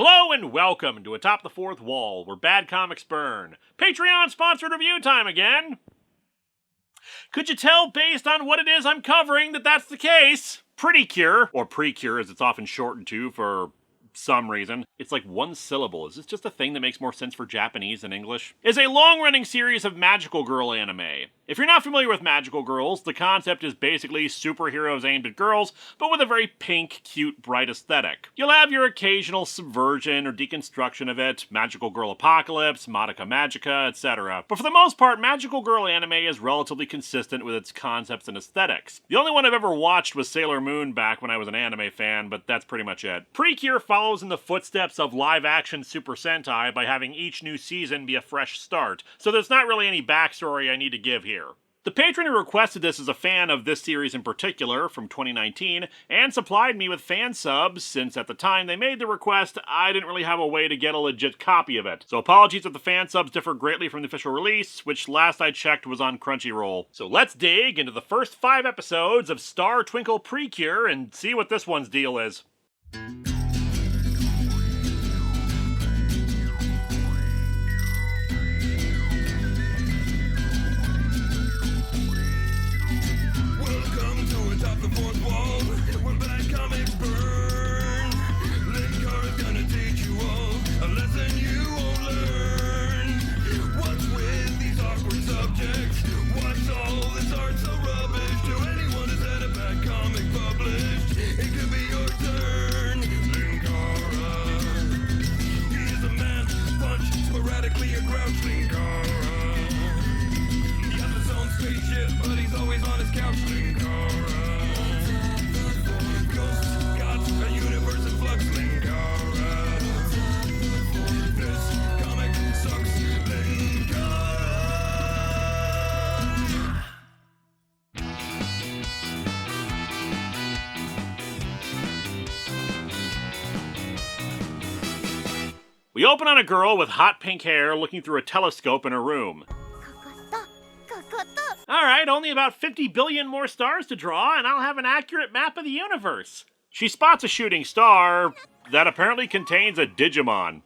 Hello and welcome to Atop the Fourth Wall, where bad comics burn. Patreon-sponsored review time again! Could you tell based on what it is I'm covering that that's the case? Pretty Cure, or Precure as it's often shortened to for some reason. It's like one syllable. Is this just a thing that makes more sense for Japanese than English? Is a long-running series of magical girl anime. If you're not familiar with magical girls, the concept is basically superheroes aimed at girls, but with a very pink, cute, bright aesthetic. You'll have your occasional subversion or deconstruction of it, magical girl apocalypse, Madoka Magica, etc. But for the most part, magical girl anime is relatively consistent with its concepts and aesthetics. The only one I've ever watched was Sailor Moon back when I was an anime fan, but that's pretty much it. Precure follows in the footsteps of live-action Super Sentai by having each new season be a fresh start, so there's not really any backstory I need to give here. The patron who requested this is a fan of this series in particular, from 2019, and supplied me with fan subs, since at the time they made the request, I didn't really have a way to get a legit copy of it. So apologies if the fan subs differ greatly from the official release, which last I checked was on Crunchyroll. So let's dig into the first 5 episodes of Star Twinkle Precure and see what this one's deal is. Atop the fourth wall, when bad comics burn, Linkara's gonna teach you all a lesson you won't learn. What's with these awkward subjects? What's all this art so rubbish? To anyone who's had a bad comic published, it could be your turn. Linkara, he is a man, punch, sporadically a grouch. Linkara, he has his own spaceship, but he's always on his couch. Linkara, a universe in flux. Linkara, this comic sucks. Linkara. We open on a girl with hot pink hair looking through a telescope in her room. Alright, only about 50 billion more stars to draw, and I'll have an accurate map of the universe. She spots a shooting star that apparently contains a Digimon.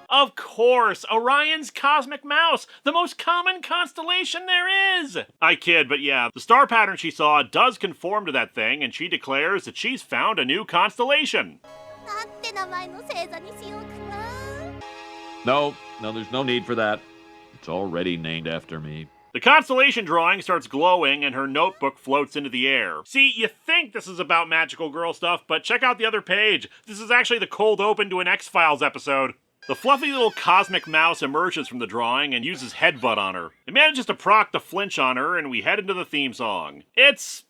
Of course, Orion's Cosmic Mouse, the most common constellation there is! I kid, but yeah, the star pattern she saw does conform to that thing, and she declares that she's found a new constellation. No, there's no need for that. It's already named after me. The constellation drawing starts glowing and her notebook floats into the air. See, you think this is about magical girl stuff, but check out the other page. This is actually the cold open to an X-Files episode. The fluffy little cosmic mouse emerges from the drawing and uses headbutt on her. It manages to proc the flinch on her, and we head into the theme song. It's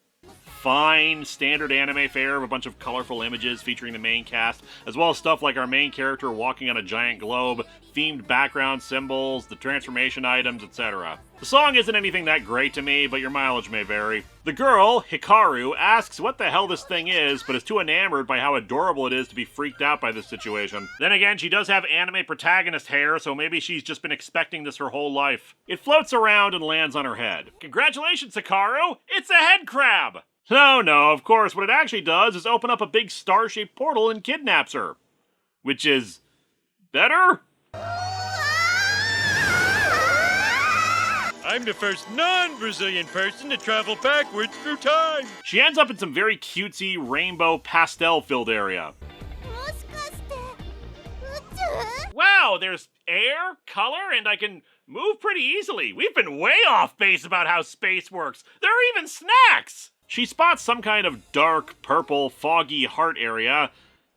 fine, standard anime fare of a bunch of colorful images featuring the main cast, as well as stuff like our main character walking on a giant globe, themed background symbols, the transformation items, etc. The song isn't anything that great to me, but your mileage may vary. The girl, Hikaru, asks what the hell this thing is, but is too enamored by how adorable it is to be freaked out by this situation. Then again, she does have anime protagonist hair, so maybe she's just been expecting this her whole life. It floats around and lands on her head. Congratulations, Hikaru! It's a head crab! No, of course, what it actually does is open up a big star-shaped portal and kidnaps her. Which is better? I'm the first non-Brazilian person to travel backwards through time. She ends up in some very cutesy, rainbow, pastel-filled area. Wow, there's air, color, and I can move pretty easily. We've been way off base about how space works. There are even snacks! She spots some kind of dark, purple, foggy heart area,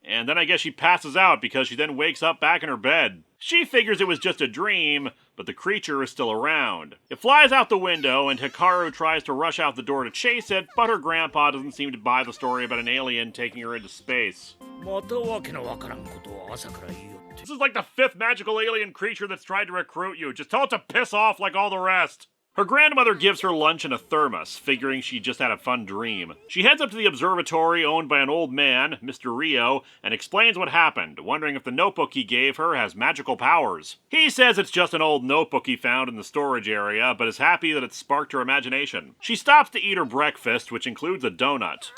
and then I guess she passes out because she then wakes up back in her bed. She figures it was just a dream, but the creature is still around. It flies out the window, and Hikaru tries to rush out the door to chase it, but her grandpa doesn't seem to buy the story about an alien taking her into space. This is like the 5th magical alien creature that's tried to recruit you. Just tell it to piss off like all the rest. Her grandmother gives her lunch in a thermos, figuring she just had a fun dream. She heads up to the observatory owned by an old man, Mr. Rio, and explains what happened, wondering if the notebook he gave her has magical powers. He says it's just an old notebook he found in the storage area, but is happy that it sparked her imagination. She stops to eat her breakfast, which includes a donut.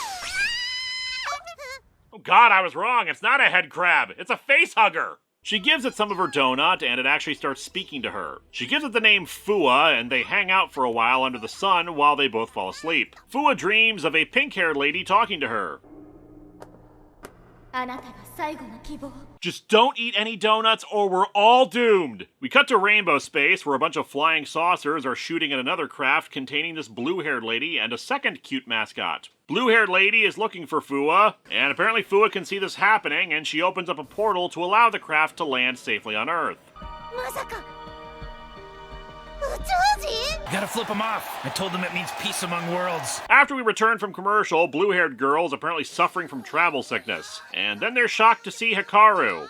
God, I was wrong. It's not a head crab. It's a face hugger. She gives it some of her donut, and it actually starts speaking to her. She gives it the name Fua, and they hang out for a while under the sun while they both fall asleep. Fua dreams of a pink-haired lady talking to her. Just don't eat any donuts or we're all doomed! We cut to Rainbow Space, where a bunch of flying saucers are shooting at another craft containing this blue-haired lady and a second cute mascot. Blue-haired lady is looking for Fua, and apparently Fua can see this happening, and she opens up a portal to allow the craft to land safely on Earth. You gotta flip them off. I told them it means peace among worlds. After we return from commercial, blue-haired girl is apparently suffering from travel sickness, and then they're shocked to see Hikaru.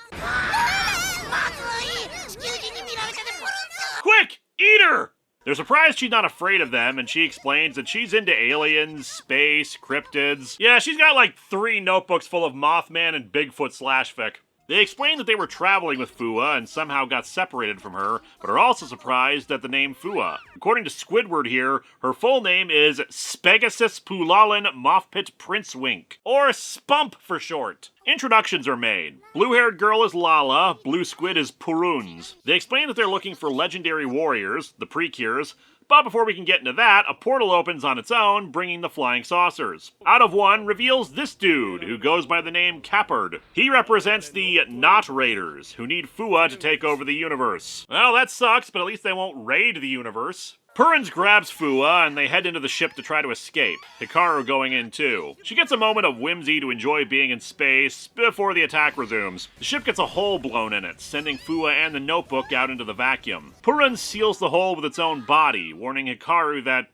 Quick! Eat her! They're surprised she's not afraid of them, and she explains that she's into aliens, space, cryptids. Yeah, she's got like 3 notebooks full of Mothman and Bigfoot /fic. They explain that they were traveling with Fua and somehow got separated from her, but are also surprised at the name Fua. According to Squidward here, her full name is Spegasus Pulalin Mothpit Princewink, or Spump for short. Introductions are made. Blue-haired girl is Lala, blue squid is Puruns. They explain that they're looking for legendary warriors, the Precures, but before we can get into that, a portal opens on its own, bringing the flying saucers. Out of one reveals this dude, who goes by the name Capard. He represents the Not Raiders, who need Fua to take over the universe. Well, that sucks, but at least they won't raid the universe. Purins grabs Fua, and they head into the ship to try to escape, Hikaru going in too. She gets a moment of whimsy to enjoy being in space before the attack resumes. The ship gets a hole blown in it, sending Fua and the notebook out into the vacuum. Purins seals the hole with its own body, warning Hikaru that,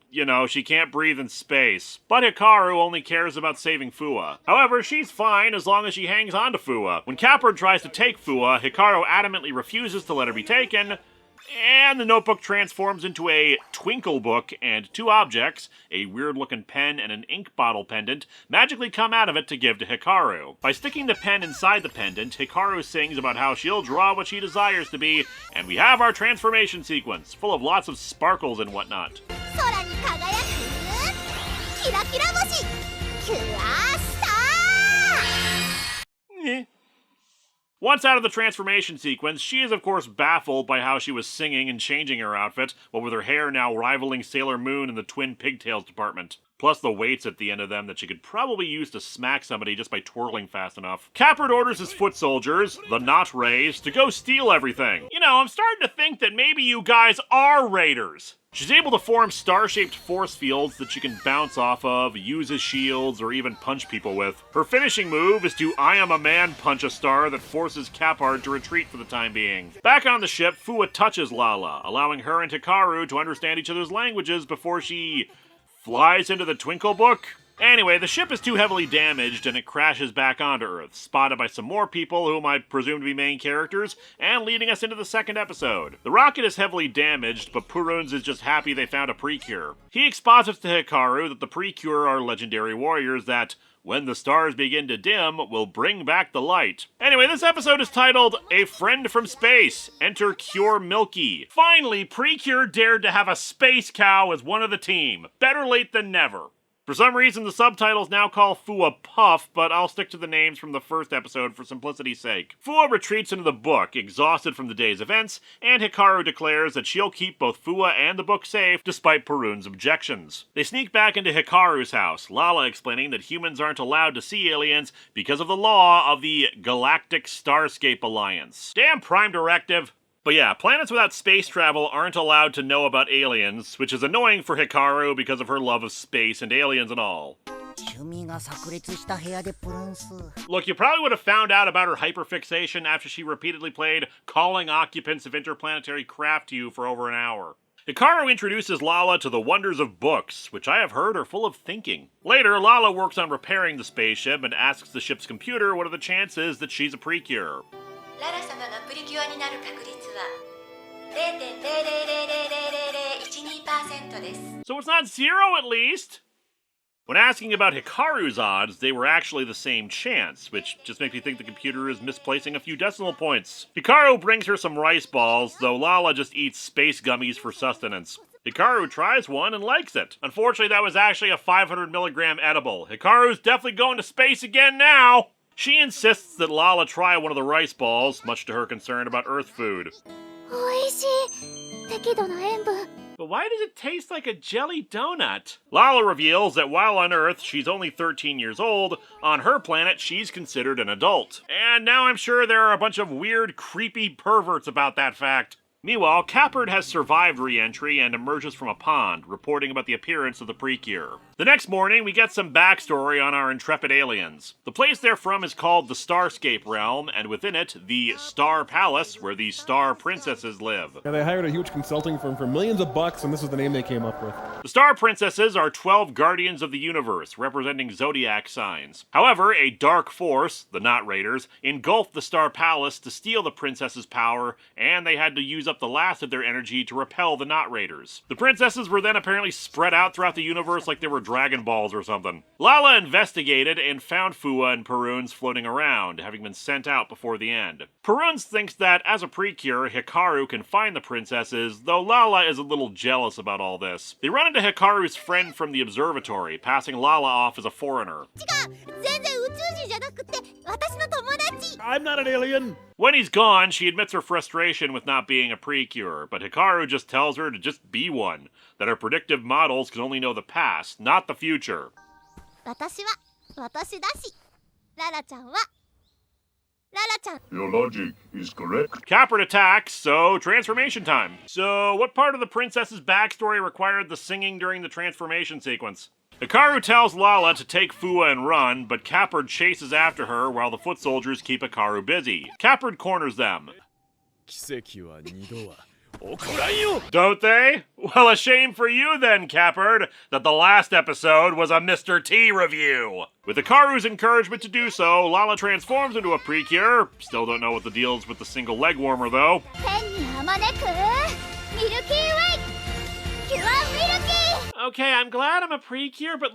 she can't breathe in space. But Hikaru only cares about saving Fua. However, she's fine as long as she hangs on to Fua. When Capard tries to take Fua, Hikaru adamantly refuses to let her be taken, and the notebook transforms into a Twinkle book, and 2 objects, a weird-looking pen and an ink bottle pendant, magically come out of it to give to Hikaru. By sticking the pen inside the pendant, Hikaru sings about how she'll draw what she desires to be, and we have our transformation sequence, full of lots of sparkles and whatnot. Once out of the transformation sequence, she is of course baffled by how she was singing and changing her outfit, what with her hair now rivaling Sailor Moon in the twin pigtails department. Plus the weights at the end of them that she could probably use to smack somebody just by twirling fast enough. Capard orders his foot soldiers, the Not Rays, to go steal everything. I'm starting to think that maybe you guys are raiders. She's able to form star-shaped force fields that she can bounce off of, use as shields, or even punch people with. Her finishing move is to I Am a Man punch a star that forces Capard to retreat for the time being. Back on the ship, Fua touches Lala, allowing her and Hikaru to understand each other's languages before she flies into the Twinkle book. Anyway, the ship is too heavily damaged and it crashes back onto Earth, spotted by some more people whom I presume to be main characters, and leading us into the second episode. The rocket is heavily damaged, but Puruns is just happy they found a Precure. He exposits to Hikaru that the Precure are legendary warriors that, when the stars begin to dim, will bring back the light. Anyway, this episode is titled, A Friend from Space, Enter Cure Milky. Finally, Precure dared to have a space cow as one of the team. Better late than never. For some reason, the subtitles now call Fua Puff, but I'll stick to the names from the first episode for simplicity's sake. Fua retreats into the book, exhausted from the day's events, and Hikaru declares that she'll keep both Fua and the book safe, despite Purun's objections. They sneak back into Hikaru's house, Lala explaining that humans aren't allowed to see aliens because of the law of the Galactic Starscape Alliance. Damn Prime Directive! But yeah, planets without space travel aren't allowed to know about aliens, which is annoying for Hikaru because of her love of space and aliens and all. Look, you probably would have found out about her hyperfixation after she repeatedly played calling occupants of interplanetary craft to you for over an hour. Hikaru introduces Lala to the wonders of books, which I have heard are full of thinking. Later, Lala works on repairing the spaceship and asks the ship's computer what are the chances that she's a Precure. So it's not 0 at least? When asking about Hikaru's odds, they were actually the same chance, which just makes me think the computer is misplacing a few decimal points. Hikaru brings her some rice balls, though Lala just eats space gummies for sustenance. Hikaru tries one and likes it. Unfortunately, that was actually a 500 milligram edible. Hikaru's definitely going to space again now! She insists that Lala try one of the rice balls, much to her concern about Earth food. 美味しい。適度な塩分。 But why does it taste like a jelly donut? Lala reveals that while on Earth she's only 13 years old, on her planet she's considered an adult. And now I'm sure there are a bunch of weird, creepy perverts about that fact. Meanwhile, Capard has survived re-entry and emerges from a pond, reporting about the appearance of the Precure. The next morning, we get some backstory on our intrepid aliens. The place they're from is called the Starscape Realm, and within it, the Star Palace, where the Star Princesses live. Yeah, they hired a huge consulting firm for millions of bucks, and this is the name they came up with. The Star Princesses are 12 guardians of the universe, representing zodiac signs. However, a dark force, the Knot Raiders, engulfed the Star Palace to steal the princesses' power, and they had to use up the last of their energy to repel the Knot Raiders. The princesses were then apparently spread out throughout the universe like they were Dragon Balls or something. Lala investigated and found Fua and Peruns floating around, having been sent out before the end. Peruns thinks that, as a Precure, Hikaru can find the princesses, though Lala is a little jealous about all this. They run into Hikaru's friend from the observatory, passing Lala off as a foreigner. 全然宇宙人じゃなくて私の友達。 I'm not an alien! When he's gone, she admits her frustration with not being a Precure, but Hikaru just tells her to just be one, that her predictive models can only know the past, not the future. 私は私だし。ララちゃんはララちゃん。 Your logic is correct. Capard attacks, so transformation time. So, what part of the princess's backstory required the singing during the transformation sequence? Hikaru tells Lala to take Fua and run, but Capard chases after her while the foot soldiers keep Hikaru busy. Capard corners them. 奇跡は二度は起こらんよ! Don't they? Well, a shame for you then, Capard, that the last episode was a Mr. T review. With Hikaru's encouragement to do so, Lala transforms into a Precure. Still don't know what the deal is with the single leg warmer, though. 天にあまねくミルキーウェイキュアミルキー。 Okay, I'm glad I'm a Precure, but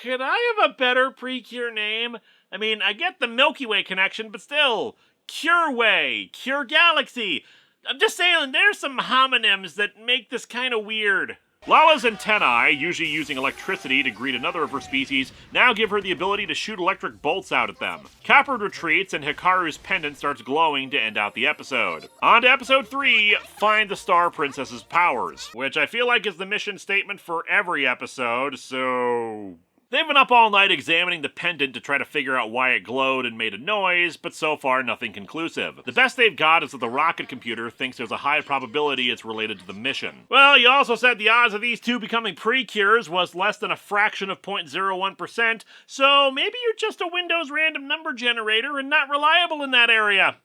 could I have a better Precure name? I mean, I get the Milky Way connection, but still, Cure Way, Cure Galaxy. I'm just saying, there's some homonyms that make this kind of weird. Lala's antennae, usually using electricity to greet another of her species, now give her the ability to shoot electric bolts out at them. Capard retreats and Hikaru's pendant starts glowing to end out the episode. On to episode 3, find the Star Princess's powers, which I feel like is the mission statement for every episode, so... They've been up all night examining the pendant to try to figure out why it glowed and made a noise, but so far nothing conclusive. The best they've got is that the rocket computer thinks there's a high probability it's related to the mission. Well, you also said the odds of these two becoming Precures was less than a fraction of 0.01%, so maybe you're just a Windows random number generator and not reliable in that area.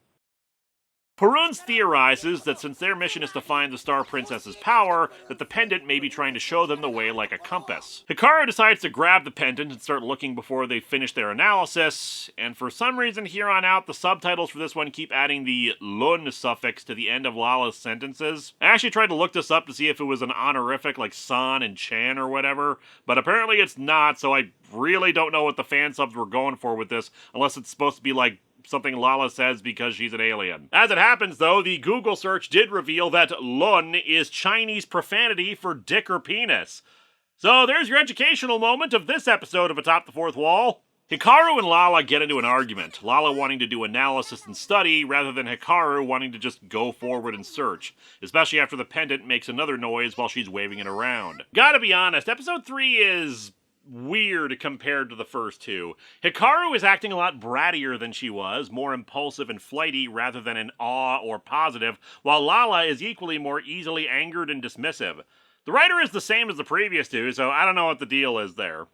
Peruns theorizes that since their mission is to find the Star Princess's power, that the pendant may be trying to show them the way like a compass. Hikaru decides to grab the pendant and start looking before they finish their analysis, and for some reason here on out, the subtitles for this one keep adding the lun suffix to the end of Lala's sentences. I actually tried to look this up to see if it was an honorific like san and chan or whatever, but apparently it's not, so I really don't know what the fan subs were going for with this, unless it's supposed to be like something Lala says because she's an alien. As it happens, though, the Google search did reveal that lun is Chinese profanity for dick or penis. So there's your educational moment of this episode of Atop the Fourth Wall. Hikaru and Lala get into an argument, Lala wanting to do analysis and study rather than Hikaru wanting to just go forward and search, especially after the pendant makes another noise while she's waving it around. Gotta be honest, episode 3 is weird compared to the first two. Hikaru is acting a lot brattier than she was, more impulsive and flighty rather than in awe or positive, while Lala is equally more easily angered and dismissive. The writer is the same as the previous two, so I don't know what the deal is there.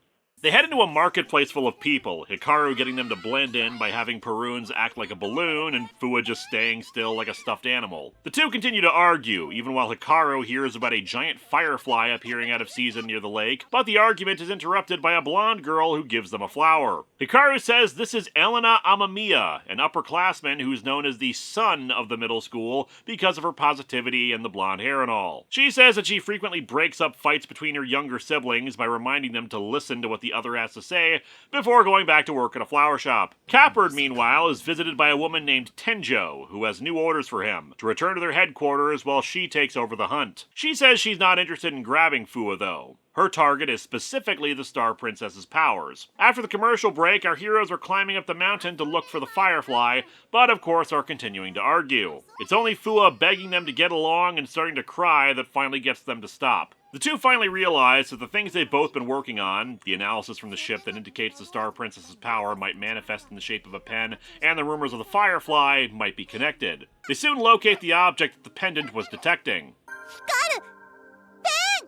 They head into a marketplace full of people, Hikaru getting them to blend in by having Peruns act like a balloon and Fua just staying still like a stuffed animal. The two continue to argue, even while Hikaru hears about a giant firefly appearing out of season near the lake, but the argument is interrupted by a blonde girl who gives them a flower. Hikaru says this is Elena Amamiya, an upperclassman who's known as the son of the middle school because of her positivity and the blonde hair and all. She says that she frequently breaks up fights between her younger siblings by reminding them to listen to what the other has to say before going back to work at a flower shop. Capard, meanwhile, is visited by a woman named Tenjo, who has new orders for him, to return to their headquarters while she takes over the hunt. She says she's not interested in grabbing Fua, though. Her Her target is specifically the Star Princess's powers. After the commercial break, our heroes are climbing up the mountain to look for the Firefly, but of course are continuing to argue. It's only Fua begging them to get along and starting to cry that finally gets them to stop. The two finally realize that the things they've both been working on, the analysis from the ship that indicates the Star Princess's power might manifest in the shape of a pen, and the rumors of the Firefly might be connected. They soon locate the object that the pendant was detecting.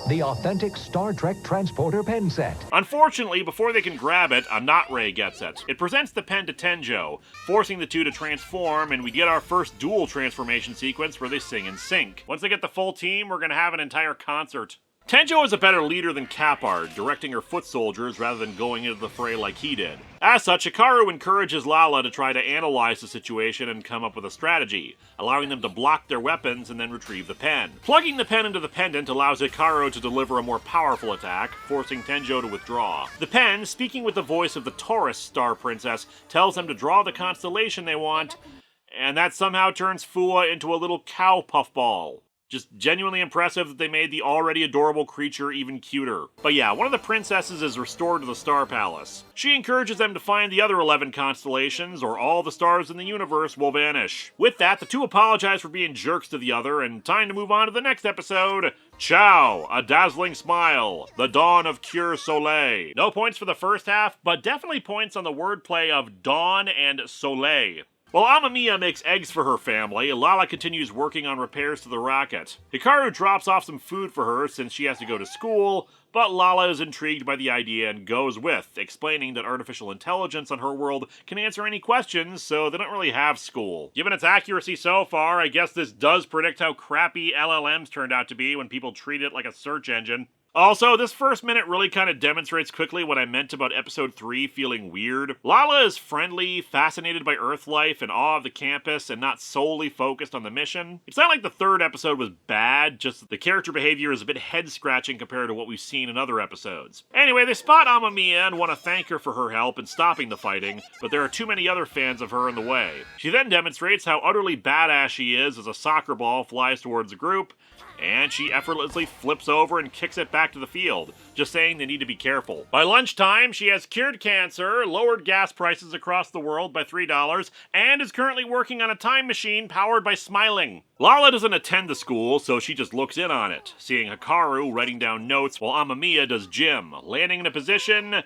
The authentic Star Trek transporter pen set. Unfortunately, before they can grab it, a Not Ray gets it. It presents the pen to Tenjo, forcing the two to transform, and we get our first dual transformation sequence where they sing in sync. Once they get the full team, we're gonna have an entire concert. Tenjo is a better leader than Kapard, directing her foot soldiers rather than going into the fray like he did. As such, Hikaru encourages Lala to try to analyze the situation and come up with a strategy, allowing them to block their weapons and then retrieve the pen. Plugging the pen into the pendant allows Hikaru to deliver a more powerful attack, forcing Tenjo to withdraw. The pen, speaking with the voice of the Taurus Star Princess, tells them to draw the constellation they want, and that somehow turns Fua into a little cow puffball. Just genuinely impressive that they made the already adorable creature even cuter. But yeah, one of the princesses is restored to the Star Palace. She encourages them to find the other 11 constellations, or all the stars in the universe will vanish. With that, the two apologize for being jerks to the other, and time to move on to the next episode. Ciao, A Dazzling Smile, The Dawn of Cure Soleil. No points for the first half, but definitely points on the wordplay of dawn and soleil. While Amamiya makes eggs for her family, Lala continues working on repairs to the rocket. Hikaru drops off some food for her since she has to go to school, but Lala is intrigued by the idea and goes with, explaining that artificial intelligence on her world can answer any questions, so they don't really have school. Given its accuracy so far, I guess this does predict how crappy LLMs turned out to be when people treat it like a search engine. Also, this first minute really kind of demonstrates quickly what I meant about episode 3 feeling weird. Lala is friendly, fascinated by Earth life, in awe of the campus, and not solely focused on the mission. It's not like the third episode was bad, just the character behavior is a bit head-scratching compared to what we've seen in other episodes. Anyway, they spot Amamiya and want to thank her for her help in stopping the fighting, but there are too many other fans of her in the way. She then demonstrates how utterly badass she is as a soccer ball flies towards the group, and she effortlessly flips over and kicks it back to the field, just saying they need to be careful. By lunchtime, she has cured cancer, lowered gas prices across the world by $3, and is currently working on a time machine powered by smiling. Lala doesn't attend the school, so she just looks in on it, seeing Hikaru writing down notes while Amamiya does gym, landing in a position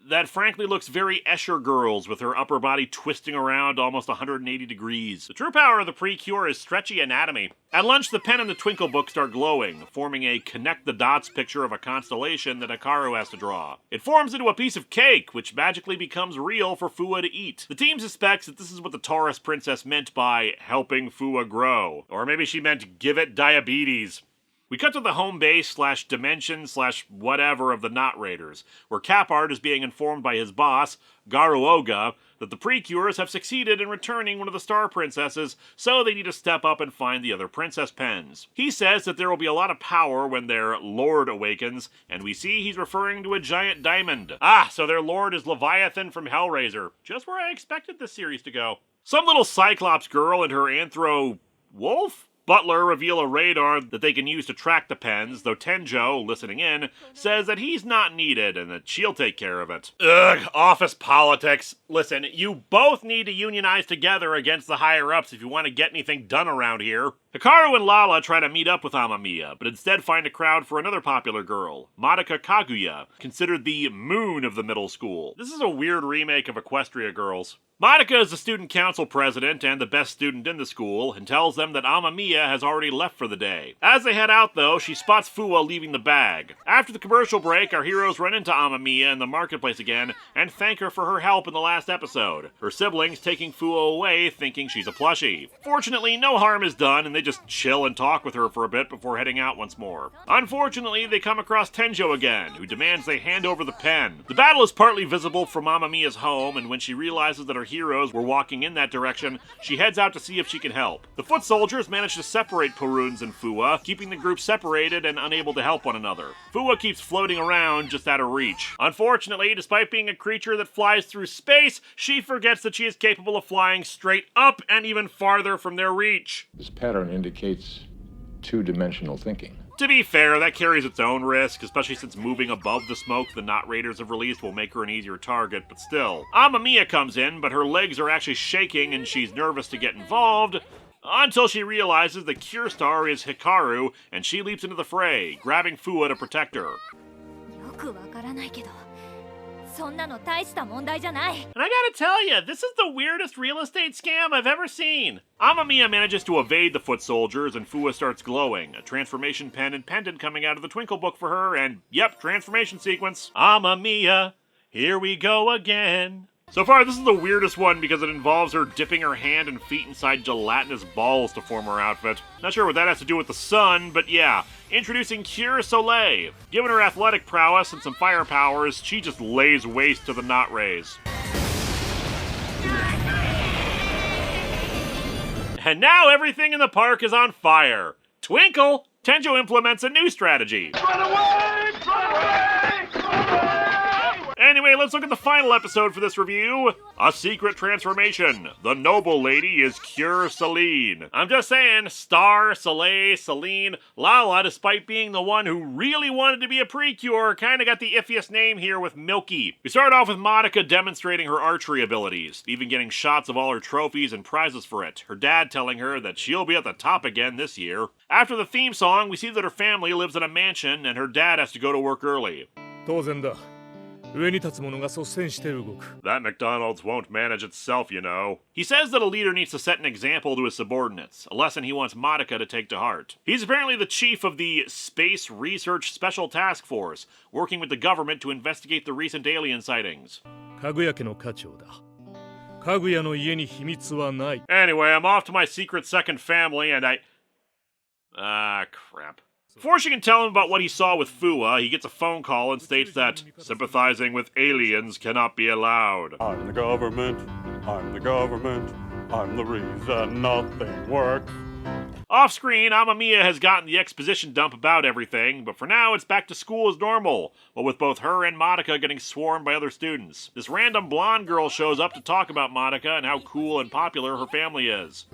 that frankly looks very Escher Girls, with her upper body twisting around almost 180 degrees. The true power of the Precure is stretchy anatomy. At lunch, the pen and the Twinkle book start glowing, forming a connect-the-dots picture of a constellation that Hikaru has to draw. It forms into a piece of cake, which magically becomes real for Fua to eat. The team suspects that this is what the Taurus Princess meant by helping Fua grow. Or maybe she meant give it diabetes. We cut to the home base / dimension / whatever of the Not Raiders, where Kapard is being informed by his boss, Garuoga, that the Precures have succeeded in returning one of the Star Princesses, so they need to step up and find the other Princess Pens. He says that there will be a lot of power when their Lord awakens, and we see he's referring to a giant diamond. Ah, so their Lord is Leviathan from Hellraiser. Just where I expected this series to go. Some little Cyclops girl and her anthro wolf? Butler reveal a radar that they can use to track the pens, though Tenjo, listening in, says that he's not needed and that she'll take care of it. Ugh, office politics. Listen, you both need to unionize together against the higher-ups if you want to get anything done around here. Hikaru and Lala try to meet up with Amamiya, but instead find a crowd for another popular girl, Madoka Kaguya, considered the moon of the middle school. This is a weird remake of Equestria Girls. Madoka is the student council president and the best student in the school, and tells them that Amamiya has already left for the day. As they head out, though, she spots Fua leaving the bag. After the commercial break, our heroes run into Amamiya in the marketplace again, and thank her for her help in the last episode. Her siblings taking Fua away, thinking she's a plushie. Fortunately, no harm is done, and they just chill and talk with her for a bit before heading out once more. Unfortunately, they come across Tenjo again, who demands they hand over the pen. The battle is partly visible from Amamiya's home, and when she realizes that her heroes were walking in that direction, she heads out to see if she can help. The foot soldiers manage to separate Puruns and Fua, keeping the group separated and unable to help one another. Fua keeps floating around just out of reach. Unfortunately, despite being a creature that flies through space, she forgets that she is capable of flying straight up and even farther from their reach. This pattern indicates two-dimensional thinking. To be fair, that carries its own risk, especially since moving above the smoke the Not Raiders have released will make her an easier target, but still. Amamiya comes in, but her legs are actually shaking and she's nervous to get involved, until she realizes that Curestar is Hikaru, and she leaps into the fray, grabbing Fua to protect her. よくわからないけど、そんなの大した問題じゃない。 And I gotta tell you, this is the weirdest real estate scam I've ever seen. Amamiya manages to evade the foot soldiers, and Fua starts glowing, a transformation pen and pendant coming out of the Twinkle book for her, and yep, transformation sequence. Amamiya, here we go again. So far, this is the weirdest one because it involves her dipping her hand and feet inside gelatinous balls to form her outfit. Not sure what that has to do with the sun, but yeah. Introducing Cure Soleil. Given her athletic prowess and some fire powers, she just lays waste to the Not Rays. And now everything in the park is on fire. Twinkle! Tenjo implements a new strategy. Run away! Run away! Run away! Anyway, let's look at the final episode for this review. A secret transformation. The noble lady is Cure Celine. I'm just saying, Star, Soleil, Celine, Lala, despite being the one who really wanted to be a Precure, kinda got the iffiest name here with Milky. We start off with Monica demonstrating her archery abilities, even getting shots of all her trophies and prizes for it, her dad telling her that she'll be at the top again this year. After the theme song, we see that her family lives in a mansion and her dad has to go to work early. 当然だ。上に立つ者が率先して動く。 That McDonald's won't manage itself, you know. He says that a leader needs to set an example to his subordinates, a lesson he wants Monica to take to heart. He's apparently the chief of the Space Research Special Task Force, working with the government to investigate the recent alien sightings. かぐや家の家長だ。かぐやの家に秘密はない。 Anyway, I'm off to my secret second family and crap. Before she can tell him about what he saw with Fua, he gets a phone call and states that sympathizing with aliens cannot be allowed. I'm the government, I'm the government, I'm the reason nothing works. Off-screen, Amamiya has gotten the exposition dump about everything, but for now it's back to school as normal, but with both her and Monica getting swarmed by other students. This random blonde girl shows up to talk about Monica and how cool and popular her family is.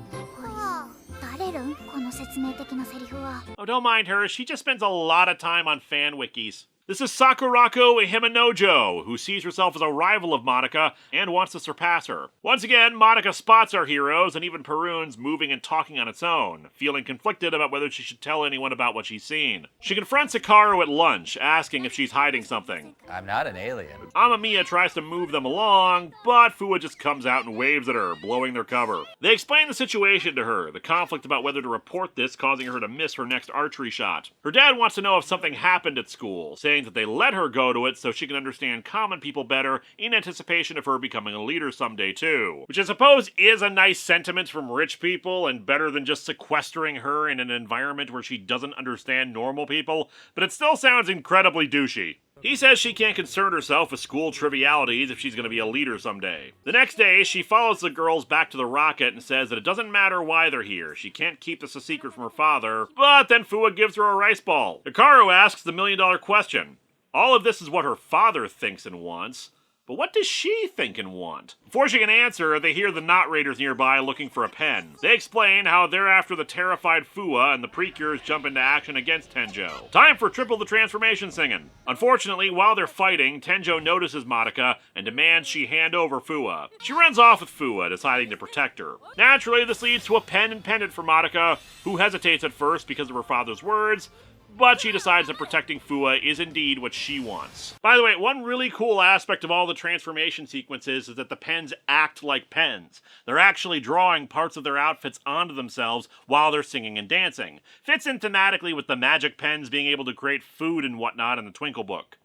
誰るんこの説明的なセリフは。 Oh, don't mind her, she just spends a lot of time on fan wikis. This is Sakurako Himanojo, who sees herself as a rival of Monica and wants to surpass her. Once again, Monica spots our heroes and even Perun's moving and talking on its own, feeling conflicted about whether she should tell anyone about what she's seen. She confronts Hikaru at lunch, asking if she's hiding something. I'm not an alien. Amamiya tries to move them along, but Fua just comes out and waves at her, blowing their cover. They explain the situation to her, the conflict about whether to report this causing her to miss her next archery shot. Her dad wants to know if something happened at school, saying that they let her go to it so she can understand common people better in anticipation of her becoming a leader someday too. Which I suppose is a nice sentiment from rich people and better than just sequestering her in an environment where she doesn't understand normal people, but it still sounds incredibly douchey. He says she can't concern herself with school trivialities if she's going to be a leader someday. The next day, she follows the girls back to the rocket and says that it doesn't matter why they're here. She can't keep this a secret from her father, but then Fua gives her a rice ball. Hikaru asks the million-dollar question. All of this is what her father thinks and wants, but what does she think and want? Before she can answer, they hear the Not Raiders nearby looking for a pen. They explain how they're after the terrified Fua and the Precures jump into action against Tenjo. Time for triple the transformation singing. Unfortunately, while they're fighting, Tenjo notices Monica and demands she hand over Fua. She runs off with Fua, deciding to protect her. Naturally, this leads to a pen and pendant for Monica, who hesitates at first because of her father's words, but she decides that protecting Fua is indeed what she wants. By the way, one really cool aspect of all the transformation sequences is that the pens act like pens. They're actually drawing parts of their outfits onto themselves while they're singing and dancing. Fits in thematically with the magic pens being able to create food and whatnot in the Twinkle book.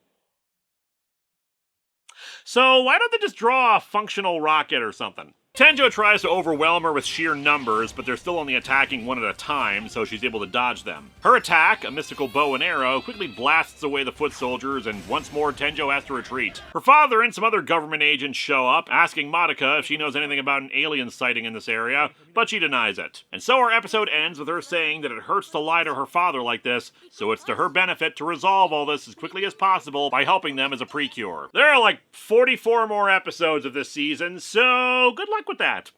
So why don't they just draw a functional rocket or something? Tenjo tries to overwhelm her with sheer numbers, but they're still only attacking one at a time, so she's able to dodge them. Her attack, a mystical bow and arrow, quickly blasts away the foot soldiers, and once more Tenjo has to retreat. Her father and some other government agents show up, asking Monica if she knows anything about an alien sighting in this area, but she denies it. And so our episode ends with her saying that it hurts to lie to her father like this, so it's to her benefit to resolve all this as quickly as possible by helping them as a Precure. There are like 44 more episodes of this season, so good luck with that.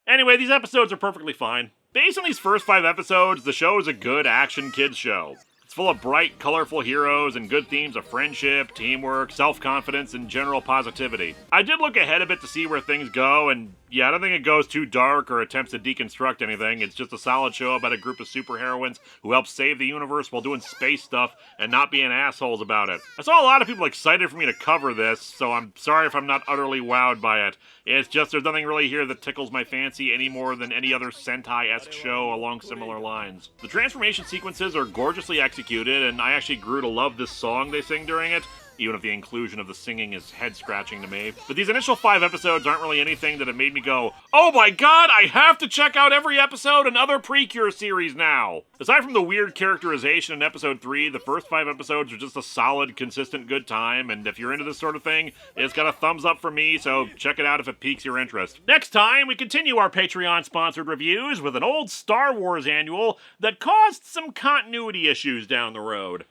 Anyway, these episodes are perfectly fine. Based on these first 5 episodes, the show is a good action kids show. It's full of bright, colorful heroes and good themes of friendship, teamwork, self-confidence, and general positivity. I did look ahead a bit to see where things go, and yeah, I don't think it goes too dark or attempts to deconstruct anything. It's just a solid show about a group of superheroines who help save the universe while doing space stuff and not being assholes about it. I saw a lot of people excited for me to cover this, so I'm sorry if I'm not utterly wowed by it. It's just there's nothing really here that tickles my fancy any more than any other Sentai-esque show along similar lines. The transformation sequences are gorgeously executed, and I actually grew to love this song they sing during it, even if the inclusion of the singing is head-scratching to me. But these initial 5 episodes aren't really anything that have made me go, oh my god, I have to check out every episode and other Precure series now! Aside from the weird characterization in episode 3, the first 5 episodes are just a solid, consistent good time, and if you're into this sort of thing, it's got a thumbs up from me, so check it out if it piques your interest. Next time, we continue our Patreon-sponsored reviews with an old Star Wars annual that caused some continuity issues down the road.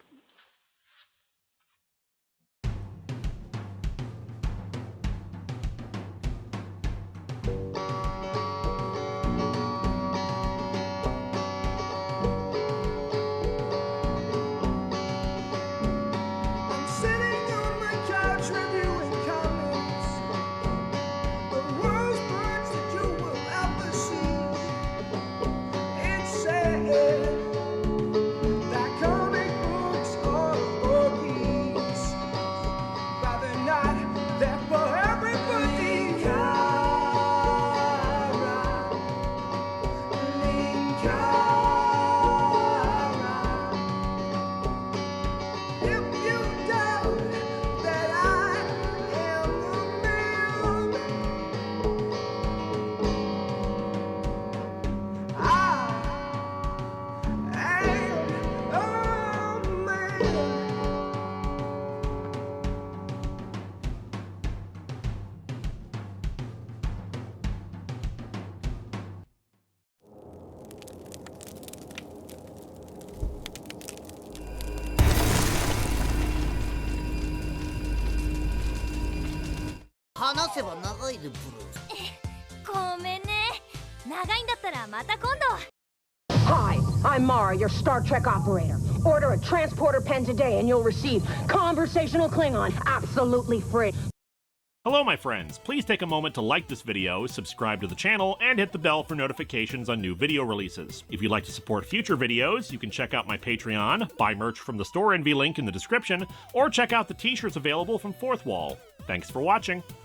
Hi, I'm Mara, your Star Trek operator. Order a transporter pen today and you'll receive conversational Klingon absolutely free. Hello my friends, please take a moment to like this video, subscribe to the channel, and hit the bell for notifications on new video releases. If you'd like to support future videos, you can check out my Patreon, buy merch from the store envy link in the description, or check out the t-shirts available from Fourth Wall. Thanks for watching.